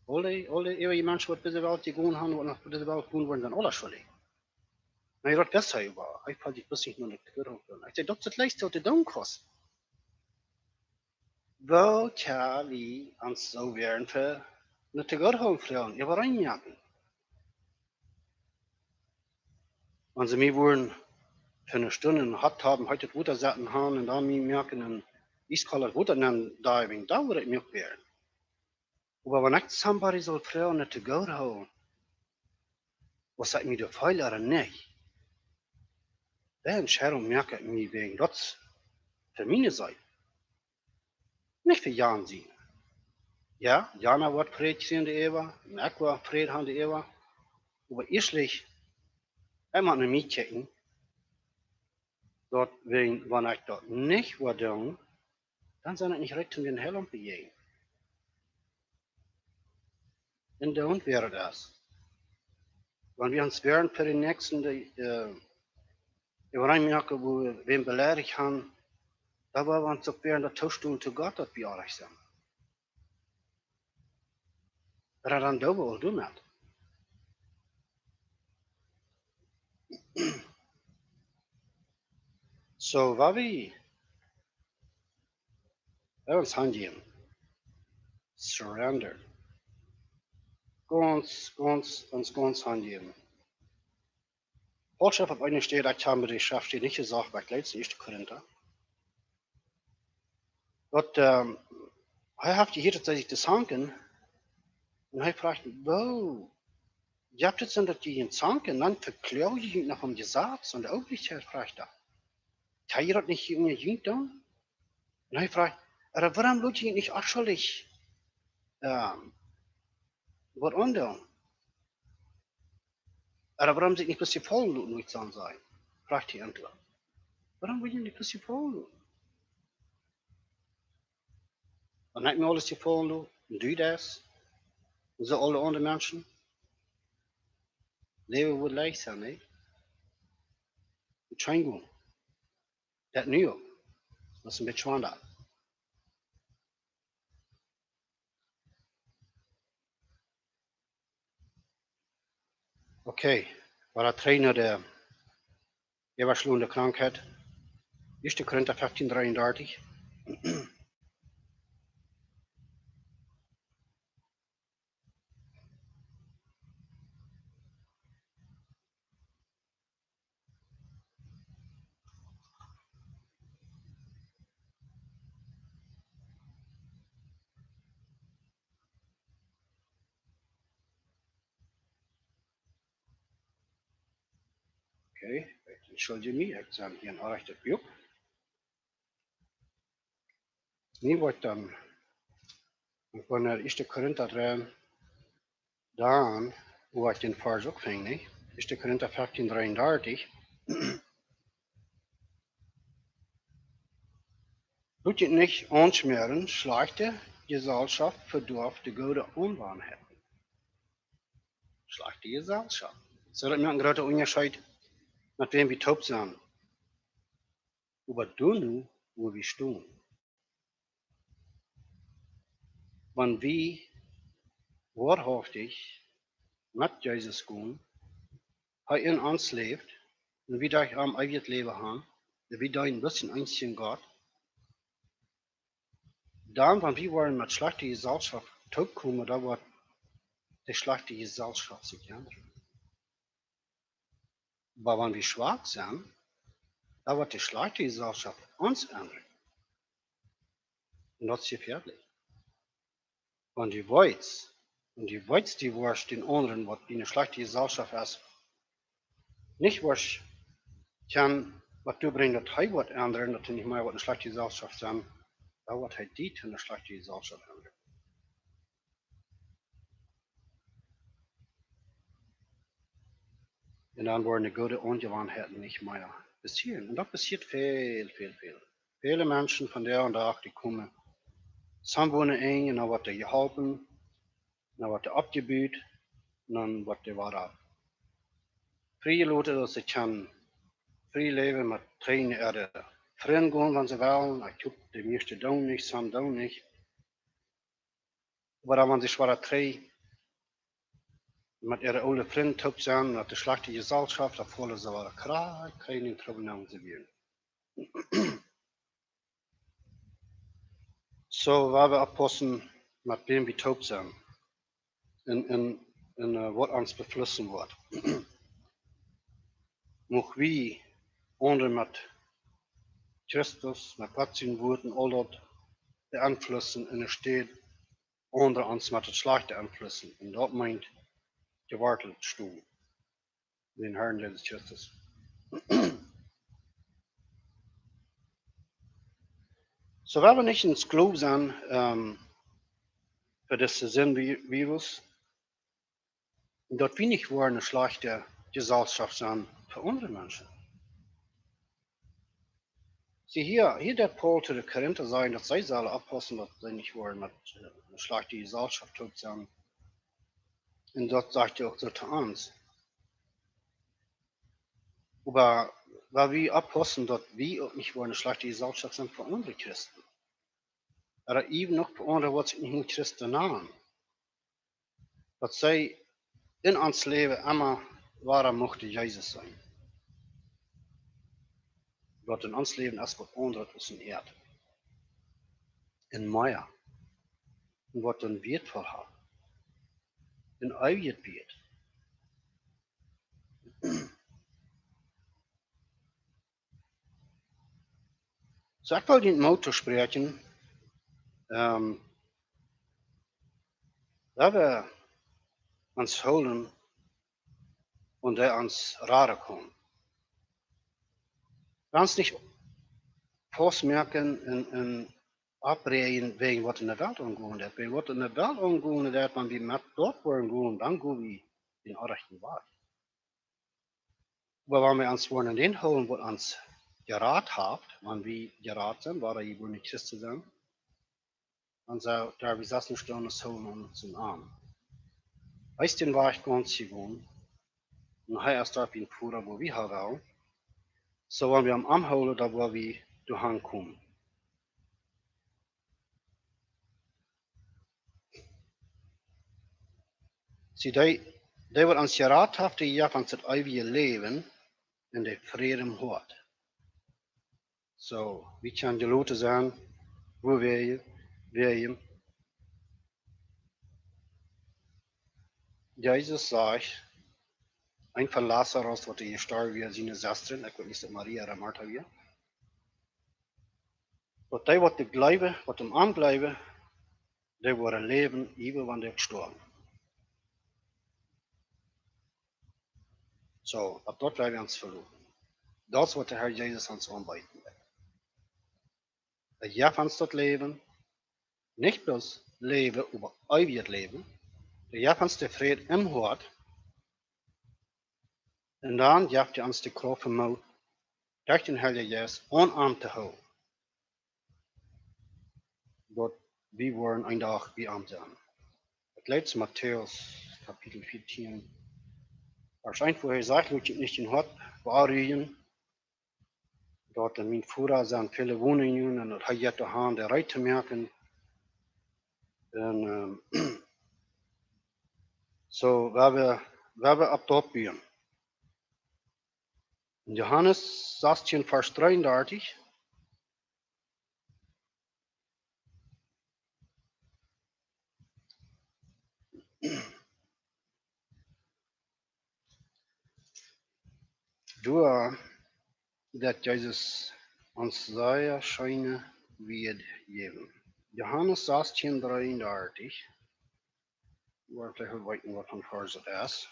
S2: Alle Menschen, die diese Welt gegangen haben, die nach dieser Welt gehen wollen, sind alle schuldig. Na, ich das sei über. Ich fand die bloß nur nicht gehört. Ich sage, das ist das Letzte, was die tun kostet. Wo kann wir uns so werden für nicht gehört haben, Frauen? Ich war reinjagen. Wenn sie mir wollen, für eine Stunde gehabt haben, heute Wutter satten haben und dann mir merken, ein eiskaler Wutter nennen, da würde ich mich werden. Aber wenn ich somebody soll Frauen nicht gehört haben, was sagt mir der Fall oder nicht? Die Entscheidung merke ich mir wegen das für meine Seite. Nicht für Jan sie. Ja, Jana wird Fred in der Ewa, ich war Fred an der Ewa. Aber erstlich, einmal eine Mietchen, dort wegen, wenn ich dort nicht war, dann sind ich nicht recht in den Hell begehen. Und dann wäre das. Wenn wir uns während für den nächsten, Übereinmerke, wo wir wen beleidigt haben, da war wir uns auch während der Tauschstunde zu Gott, dass wir ehrlich sind. Dat er dan dubbel doen dat. So, waar we ons handgeven. Surrender. Ganz handgeven. Paul schrijft op een stelle, dat hebben de schrift niet gezegd, bij het laatste 1 Korinther. Dat hij heeft hier dat zich te zanken. En hij vraagt, wow, je hebt het zo dat je in zanken, dan verkleur je nog om je zaad, en de openlijkheid vraagt dat. Kan je dat niet in je jink doen? En hij vraagt, waarom doet je het niet actually wat doen? Waarom zit niet precies vol doen, moet het zijn? Vraagt hij antwoord. Waarom wil je niet precies vol doen? Dan heb je alles vol doen, doe dat. En zo alle andere mensen. Leven wordt leicht zijn, hè? We zijn gewoon. Dat nu ook. Dat is een beetje anders. Oké, waar dat trainer de eeuwigslopende krankheid. 1 Korinther 15:33. Oké, entschuldige me, ik zal hier een aardig boek. Nu wordt dan, wanneer 1 Korinther 3, dan, hoe ik den vers ook ving, nee? 1 Korinther 15:33. Doet je niet aansmeren, slechte gezelschap verdorft de goede onwaarheid. Slechte gezelschap. Zodat wir einen großen Unterschied mit wem wir taub sind. Aber du nu, wo wir stehen. Wenn wir wahrhaftig mit Jesus gehen, er in uns lebt, und wir durch am ewiges Leben haben, und wir durch ein bisschen einzigen Gott, dann, wenn wir wollen mit schlechter Gesellschaft taub kommen, da wird die schlechte Gesellschaft sich ändern. Aber wenn wir schwach sind, da wird die schlechte Gesellschaft uns ändern. Und das ist gefährlich. Wenn die weiß, die Wurst den anderen, was die eine schlechte Gesellschaft ist, nicht was kann, was du bringst, das er wird ändern, dass du nicht mehr was eine schlechte Gesellschaft sind, da wird er die eine schlechte Gesellschaft ändern. Und dann werden die guten Ungewohnheiten nicht mehr passieren. Und das passiert viel. Viele Menschen von der und da, die kommen zusammen ein, und dann wird er geholfen, dann wird er abgebüht, und dann wird er wieder freigelassen, dass sie kann frei leben mit trainen ihre Freunde gehen, wenn sie wollen. Ich glaube, die meisten tun nicht, some tun nicht. Aber wenn sie schwer drei mit ihren alten Freunden taub sind, mit der schlechten Gesellschaft, da fallen sie wieder kriegen in Trouble zu werden. So, weil wir aufpassen, mit wem wir taub sind, in was uns beflussen wird. Mocht wir andere mit Christus, mit Gottes Worten, all das beeinflussen in der Stadt, andere uns mit der schlechten einflussen. Und das meint gewartet stehen. Den Herrn Jesus Christus. So wir nicht ins Globe sein für das Virus, dort wir nicht wollen eine schlechte Gesellschaft sein für andere Menschen. Sieh hier der Paul zu den Korinther sagen, dass sie alle abpassen, dass sie nicht wollen mit einer schlechten Gesellschaft tut sein. Und dort sagt er auch so zu uns. Aber weil wir abpassen, dass wir auch nicht wollen eine schlechte Gesellschaft sein für andere Christen. Oder eben noch für andere, was sich nicht nur Christen nahen. Dass sie in ons Leben immer wahrer mochte Jesus sein. Wat in ons Leben als wat andere is in Erd. In Meier. En wat een wertvoll hat. In eeuwig wird. So, ich will den Motto sprechen, da wir uns holen und der uns Rade kommen. Wir uns nicht festmerken und abreden wegen was in der Welt umgehen ist. Wegen was in der Welt umgehen ist, wenn wir mit dort wollen gehen, dann gehen wir den rechten Weg. Aber wenn wir uns wollen den holen, was uns Gerat habt, wenn wir gerat sind, war er wohl nicht Christen sind, dann so, da wir saßen Stunden holen uns in den Arm. Weißt den Weg ganz gewohnt, und er erst auf ihn Fuhrer, wo wir haben, so wenn wir am Arm holen, da wo wir durch kommen. Sie, die was uns gerat habt, die ja uns das ewige Leben in der Friede im Hort. So, wie kann die Leute sein, wo wir Jesus sagt, ein von Lazarus, was er gestorben wird, seine Schwestern, ich weiß nicht, ob Maria oder Martha wird. Und die, was bleiben, was im Arm bleiben, die wollen leben, even wann die gestorben. So, ab dort werden wir uns verloren. Das, was der Herr Jesus uns anbieten will. Er gibt uns das Leben, nicht bloß Leben, aber ewig Leben. Er gibt uns den Frieden im Hort. Und dann gibt er uns die Kraft und Mut, durch den Herrn Jesus unarm zu halten. Dort, wir wollen ein Tag wie arm sein. Das letzte Matthäus, Kapitel 14. Vers 1, wo er sagt, muss ich nicht in Hort bearbeiten. Dort in mein Führer sind viele Wohnungen und er hat da Hand der Reite merken. Und so, wir ab dort gehen. In Johannes 16, Vers 33. Durch dass Jesus uns sehr schöne wird geben. Johannes 16, 33. Wir vielleicht weiten, was von Vers ist.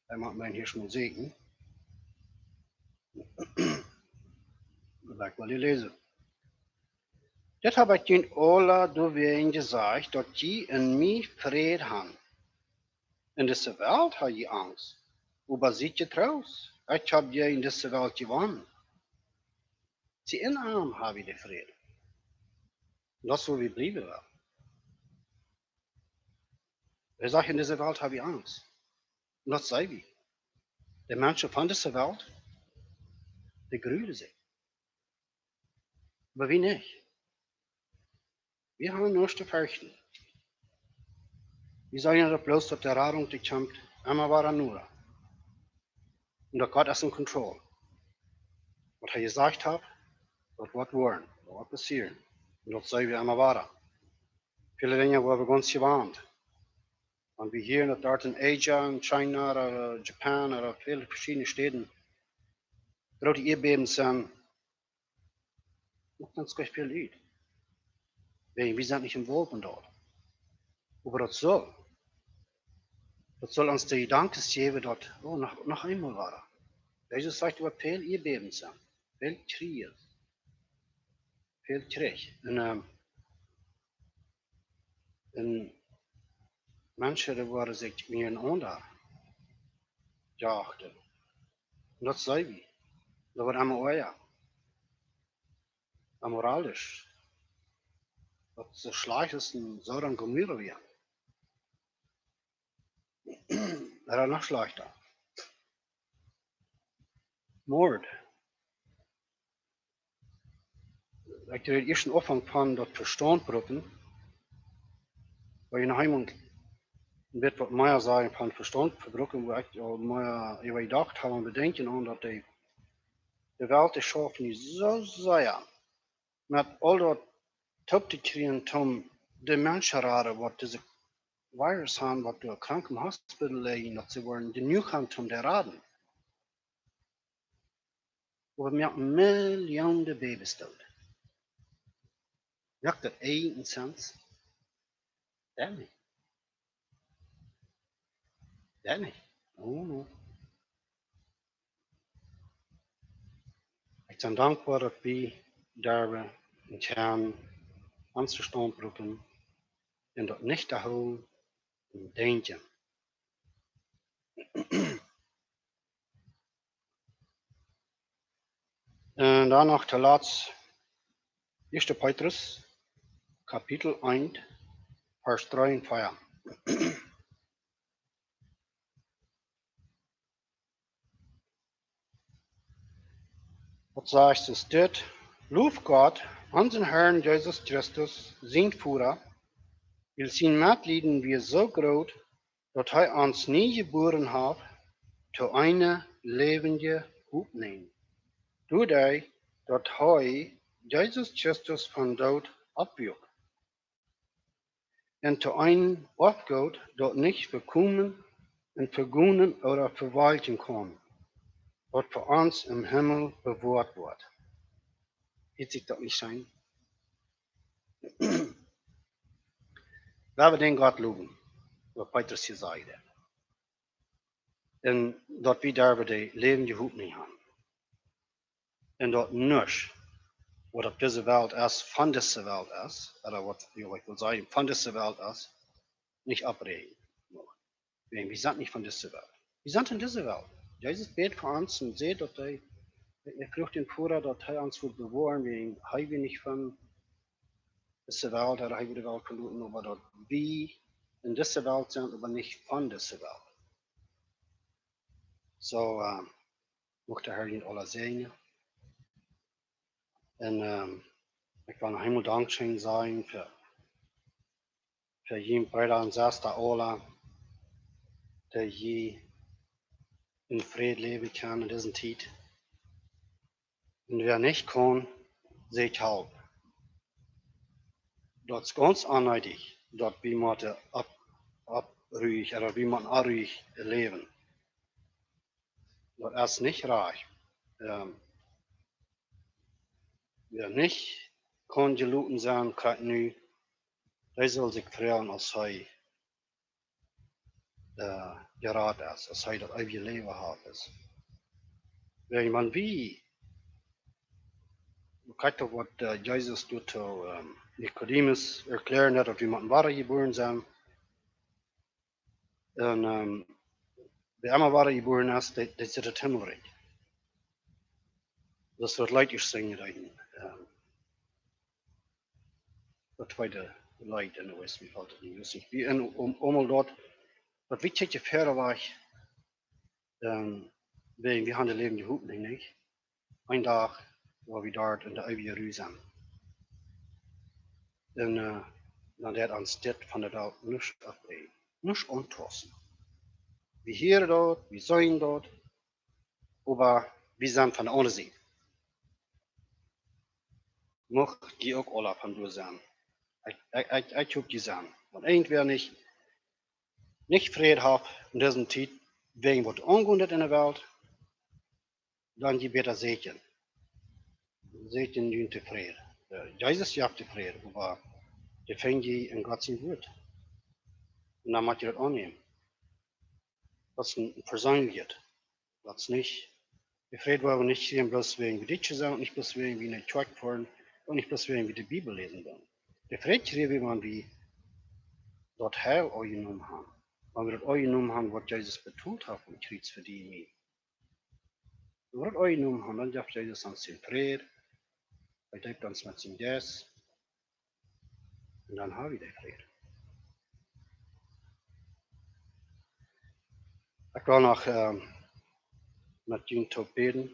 S2: Er macht mein hier schon sehen. Ich will die lesen. Das habe ich den alle durch ihn gesagt, dass die in mich Frieden haben. In dieser Welt habe ich Angst. Aber seid ihr draus? Ich habe ja in dieser Welt gewonnen. Sie in Arm habe ich den Frieden. Das soll wie bleiben. Er sagt, in dieser Welt habe ich Angst. Und das sei wie. Die Menschen von dieser Welt, die grüßen sich. Aber wir nicht. Wir haben nur zu fürchten. Wir sagen ja bloß, dass der Radung, die kommt, immer war nur. Und dass Gott ist in Kontrolle. Was er gesagt hat, das wird werden, das wird passieren. Und das sagen wir immer weiter. Viele Dinge, wo wir ganz gewarnt. Und wir hier und dort in Asia, in China oder Japan oder viele verschiedene Städten, große Erdbeben sind, macht uns ganz viel Leid. Wir sind nicht im Wohlben dort. Aber das soll uns die Dankes geben, dass, oh, noch einmal war er. Jesus sagt, über viel Erdbeben sind, viel Krieg. veel terug. En mensen die waren zich meer een ander jaagden. En dat zei we. Dat wordt allemaal oja. Amoralisch. Dat ze slecht is en zo dan Gomorra weer. Dat is nog slechter. Moord. Ik heb eerst een opvang van dat verstandproppen. Waar je nog iemand een beetje wat meer zeggen van verstandverbroken, waar ik al meer over gedacht heb en bedenken aan dat de wereld is schaf niet zo zeer. Met al dat top te krijgen om de mensen raden wat deze virus hebben, wat door krankenhospitalen liggen, dat ze worden de nieuw gaan om te raden. We hebben miljoenen baby's dood. Ja, dat 1 cent. Dat niet. Dat niet. Oh, no. Ik ben dankbaar dat we daar in kern ons verstand roepen en dat niet te houden in denken. En dan nog te laatst 1. Petrus, Kapitel 1, Vers 3 en 4. Wat zegt es dit? Loof Gott, unseren Herrn Jesus Christus, zijn Führer, will zijn Mitleiden wie so groot, dat hij ons nie geboren hat, zu einer levende Hoop neemt. Doordat dat hij Jesus Christus van dood opwekt. En zu einem opgoot dat nicht verkommen en vergoenen oder verwalten kan, wat voor ons im Himmel bewaard wordt. Ziet zich dat niet zijn? Laten we den Gott loben, wat Petrus hier zei. En dat we daar de levende hoop niet hebben. En dat niets wat op deze wereld is, van deze wereld is, oder wat ik wil zeggen, van deze wereld is, nicht abreden. Wir sind nicht von dieser Welt. Wir sind in dieser Welt. Jesus betet für uns und sieht, dass er kriegt den Führer, dass er uns wird bewahren, wegen wir nicht von dieser Welt, oder er die Welt verloren, aber dass wir in dieser Welt sind, aber nicht von dieser Welt. So, möchte der Herr ihn alle segnen. Und ich will noch einmal Dankeschön sagen für jeden Bruder und Schwester alle, der je in Frieden leben kann in dieser Zeit. Und wer nicht kann, seht halt. Dat is ganz eindeutig, dat we moeten abruhig, oder we moeten arruhig leven. Dat is niet reich. Wer nicht kann geluten sein, krijgt nu, der soll sich freuen, als hij geraad is, als hij dat eeuwige leven hat is. Wenn man wie, kijk toch wat Jezus doet zu Nicodemus erklären hat, dat we moeten ware geboren zijn. En wer einmal ware geboren ist, der zit het Himmelreich. Das wird Leid singen reden. Dat tweede Leid in de West, wie valt het niet lustig. Wie en allemaal dort, dat we tje verder weg, we gaan de levende hoop niet. Een dag waar we daar in de eeuwige rue zijn. En dan dat ons dit van de dag niets afbrengen, niets ontrossen. We hören dort, we zijn dort, aber we zijn van de andere zijde. Mocht die ook alle van door zijn. Ik hoop die zijn. Want irgendwer nicht Frieden hat in dieser Zeit, wegen was angeht in der Welt, dann die besser Segen. Segen dient der Frieden. Jesus jagt den Frieden, aber die fängt die in Gott sein Wort. Und dann macht ihr das annehmen. Das ist ein Persönlichkeit. Das ist nicht, die Frieden wollen wir nicht sehen, bloß wegen wie dich zu sein, nicht bloß wegen wie eine Track fahren, Und nicht bloß wenn wir die Bibel lesen wollen. Der Fried schreibt man wie dort Heil euch genommen haben. Wenn wir das euch genommen haben, was Jesus betont hat, und Kreuz für die nie. Wenn wir das euch genommen haben, dann sagt Jesus uns den Fried, er gibt uns mit seinem Geist, und dann haben wir den Fried. Ich will noch mit Jungen Top beten,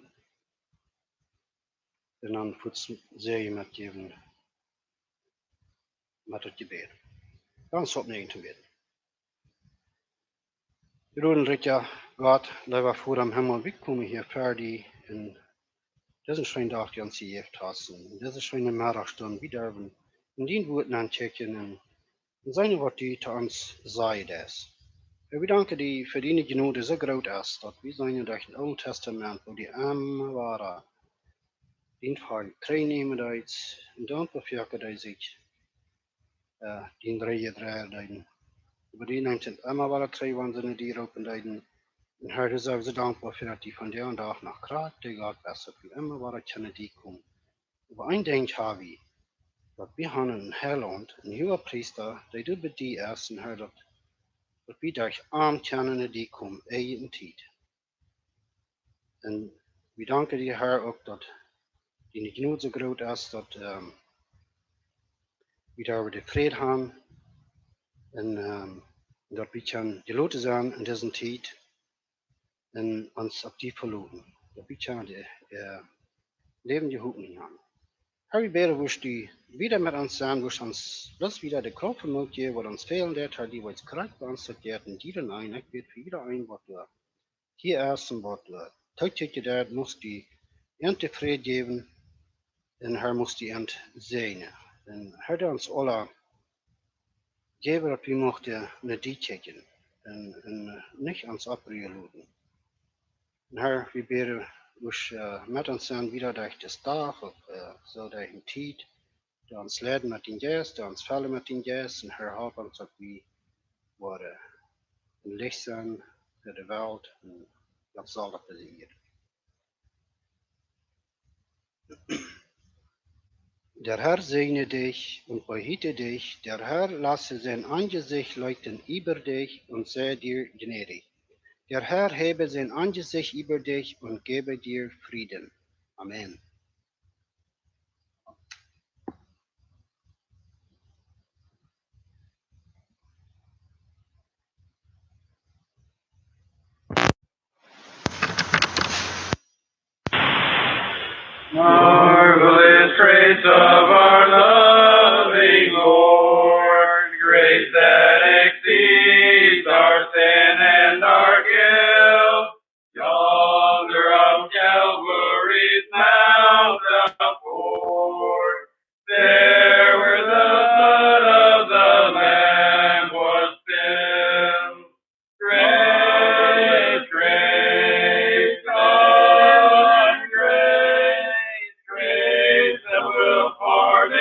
S2: und dann Serie mitgeben, mit dem Gebet. Ganz opnieuw te beten. Jeroen Ritter, Gott, lieber vor dem Himmel, wir kommen hier fertig in diesen schönen Tag, den Sie gehabt hast, in dieser schönen Mittagsstunde wieder in den Worten anchecken und seine Worte zu uns sei das. Wir danken dir für deine Gnade so groß ist, dass wir sein durch das Alte Testament, wo die Armen waren, den Fall teilnehmen und dann befürchten die sich, den drei, über die 19 immer waren drei Wahnsinne, die ropen deiden. En Herr, is so dankbaar voor dat die van de dag nog graag de God best wie immer waar het kunnen die komen. Aber ein Ding habe ich, dat wir haben in Herland, ein hoher Priester, der doet bij die ersten Herr, dat wir durch arm kennen die kommen, in Tijd. Und wir danken dir, Herr, auch, dass die nicht nur so groß ist, dass wir darüber die Friede haben und dass wir können die Leute sein in dieser Zeit und uns auf die verloren. Dass wir können die Leben die Hoffnung haben. Herr, wir beten, wo du wieder mit uns sein, wo uns bloß wieder die Kraft vermögt geben, was uns fehlen wird, Herr, die wir jetzt krank bei uns hat, jeder ein, ich bete für jeder ein, was du hier erst und was du tüchtig der muss die Ernte Friede geben, und Herr muss die Ernte segnen. Und Herr, der uns alle geben, dass wir möchten nicht die checken und nicht ans Abrühren lassen. Und Herr, wir beten, wo mit uns sein, wieder durch das Tag, so durch den Zeit, der uns leiden mit den Geist, der uns fallen mit den Geist, und Herr, help uns, dass wir worden ein Licht sein für die Welt, und das soll das passieren. Der Herr segne dich und behüte dich, der Herr lasse sein Angesicht leuchten über dich und sei dir gnädig. Der Herr hebe sein Angesicht über dich und gebe dir Frieden. Amen.
S1: Marvelous grace of our loving Lord, grace that exceeds our sin and our guilt, yonder on Calvary's mount afford, there where the blood of the Lamb was spilled. Grace, grace, God, grace that will pardon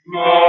S1: Mooi